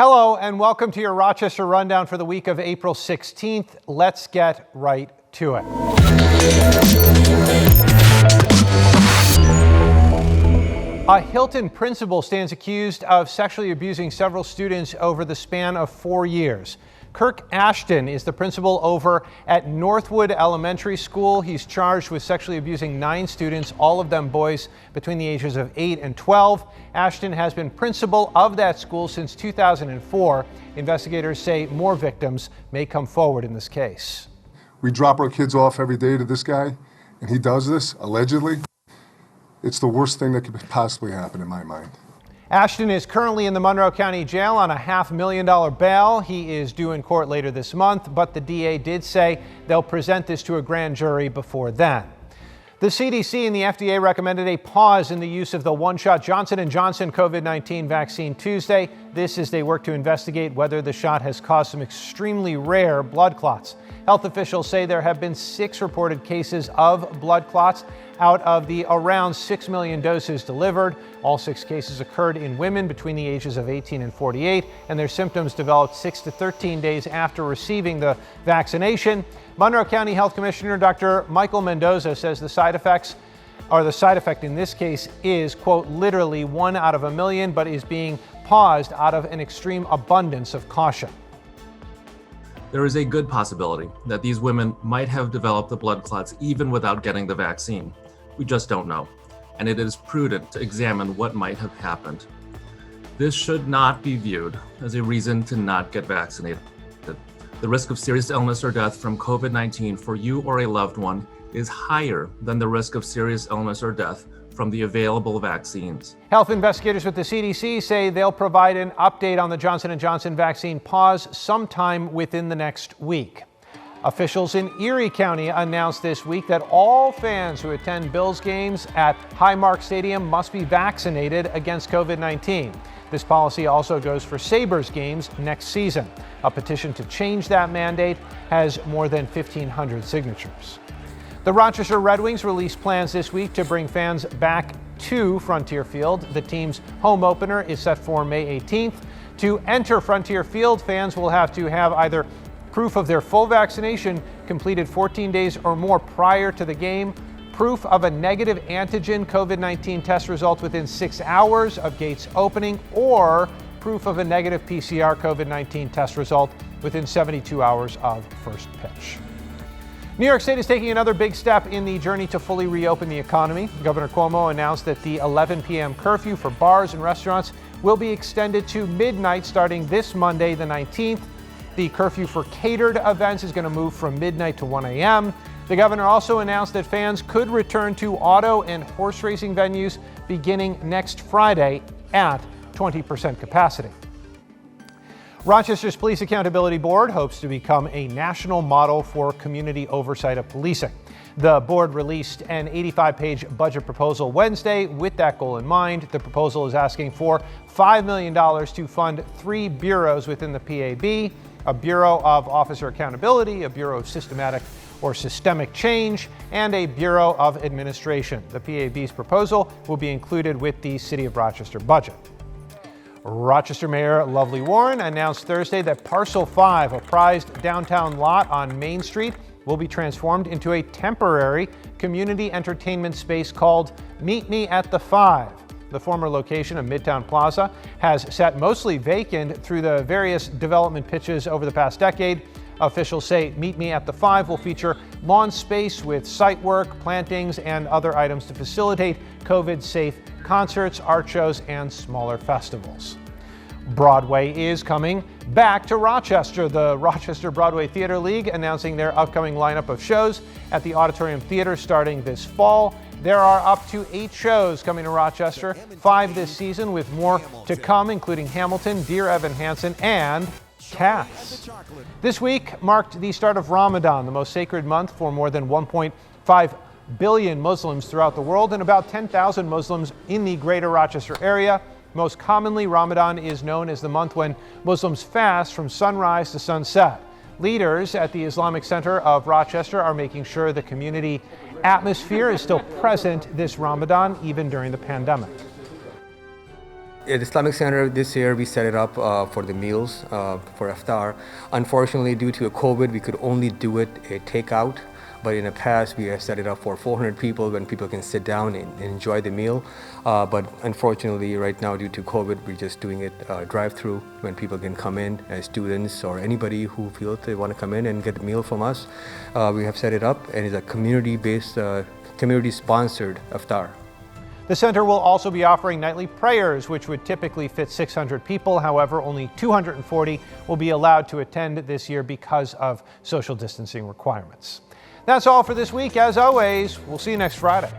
Hello and welcome to your Rochester Rundown for the week of April 16th. Let's get right to it. A Hilton principal stands accused of sexually abusing several students over the span of 4 years. Kirk Ashton is the principal over at Northwood Elementary School. He's charged with sexually abusing 9 students, all of them boys between the ages of 8 and 12. Ashton has been principal of that school since 2004. Investigators say more victims may come forward in this case. We drop our kids off every day to this guy, and he does this, allegedly. It's the worst thing that could possibly happen in my mind. Ashton is currently in the Monroe County Jail on a $500,000 bail. He is due in court later this month, but the DA did say they'll present this to a grand jury before then. The CDC and the FDA recommended a pause in the use of the one-shot Johnson & Johnson COVID-19 vaccine Tuesday. This as they work to investigate whether the shot has caused some extremely rare blood clots. Health officials say there have been 6 reported cases of blood clots out of the around 6 million doses delivered. All 6 cases occurred in women between the ages of 18 and 48, and their symptoms developed 6 to 13 days after receiving the vaccination. Monroe County Health Commissioner Dr. Michael Mendoza says the side effect in this case is, quote, literally 1 out of a million, but is being paused out of an extreme abundance of caution. There is a good possibility that these women might have developed the blood clots even without getting the vaccine. We just don't know, and it is prudent to examine what might have happened. This should not be viewed as a reason to not get vaccinated. The risk of serious illness or death from COVID-19 for you or a loved one is higher than the risk of serious illness or death from the available vaccines. Health investigators with the CDC say they'll provide an update on the Johnson & Johnson vaccine pause sometime within the next week. Officials in Erie County announced this week that all fans who attend Bills games at Highmark Stadium must be vaccinated against COVID-19. This policy also goes for Sabres games next season. A petition to change that mandate has more than 1,500 signatures. The Rochester Red Wings released plans this week to bring fans back to Frontier Field. The team's home opener is set for May 18th. To enter Frontier Field, fans will have to have either proof of their full vaccination completed 14 days or more prior to the game, proof of a negative antigen COVID-19 test result within 6 hours of gates opening, or proof of a negative PCR COVID-19 test result within 72 hours of first pitch. New York State is taking another big step in the journey to fully reopen the economy. Governor Cuomo announced that the 11 p.m. curfew for bars and restaurants will be extended to midnight starting this Monday, the 19th. The curfew for catered events is going to move from midnight to 1 a.m. The governor also announced that fans could return to auto and horse racing venues beginning next Friday at 20% capacity. Rochester's Police Accountability Board hopes to become a national model for community oversight of policing. The board released an 85-page budget proposal Wednesday with that goal in mind. The proposal is asking for $5 million to fund 3 bureaus within the PAB, a Bureau of Officer Accountability, a Bureau of Systemic Change, and a Bureau of Administration. The PAB's proposal will be included with the City of Rochester budget. Rochester Mayor Lovely Warren announced Thursday that Parcel 5, a prized downtown lot on Main Street, will be transformed into a temporary community entertainment space called Meet Me at the 5. The former location of Midtown Plaza has sat mostly vacant through the various development pitches over the past decade. Officials say Meet Me at the 5 will feature lawn space with site work, plantings, and other items to facilitate COVID-safe concerts, art shows, and smaller festivals. Broadway is coming back to Rochester. The Rochester Broadway Theater League announcing their upcoming lineup of shows at the Auditorium Theater starting this fall. There are up to 8 shows coming to Rochester, 5 this season, with more to come, including Hamilton, Dear Evan Hansen, and Cats. This week marked the start of Ramadan, the most sacred month for more than 1.5 billion Muslims throughout the world and about 10,000 Muslims in the greater Rochester area. Most commonly, Ramadan is known as the month when Muslims fast from sunrise to sunset. Leaders at the Islamic Center of Rochester are making sure the community atmosphere is still present this Ramadan, even during the pandemic. At Islamic Center this year, we set it up for the meals for iftar. Unfortunately, due to COVID, we could only do it a takeout. But in the past, we have set it up for 400 people when people can sit down and enjoy the meal. But unfortunately, right now, due to COVID, we're just doing it drive-through when people can come in as students or anybody who feels they want to come in and get a meal from us. We have set it up, and it's a community-based, community-sponsored iftar. The center will also be offering nightly prayers, which would typically fit 600 people. However, only 240 will be allowed to attend this year because of social distancing requirements. That's all for this week. As always, we'll see you next Friday.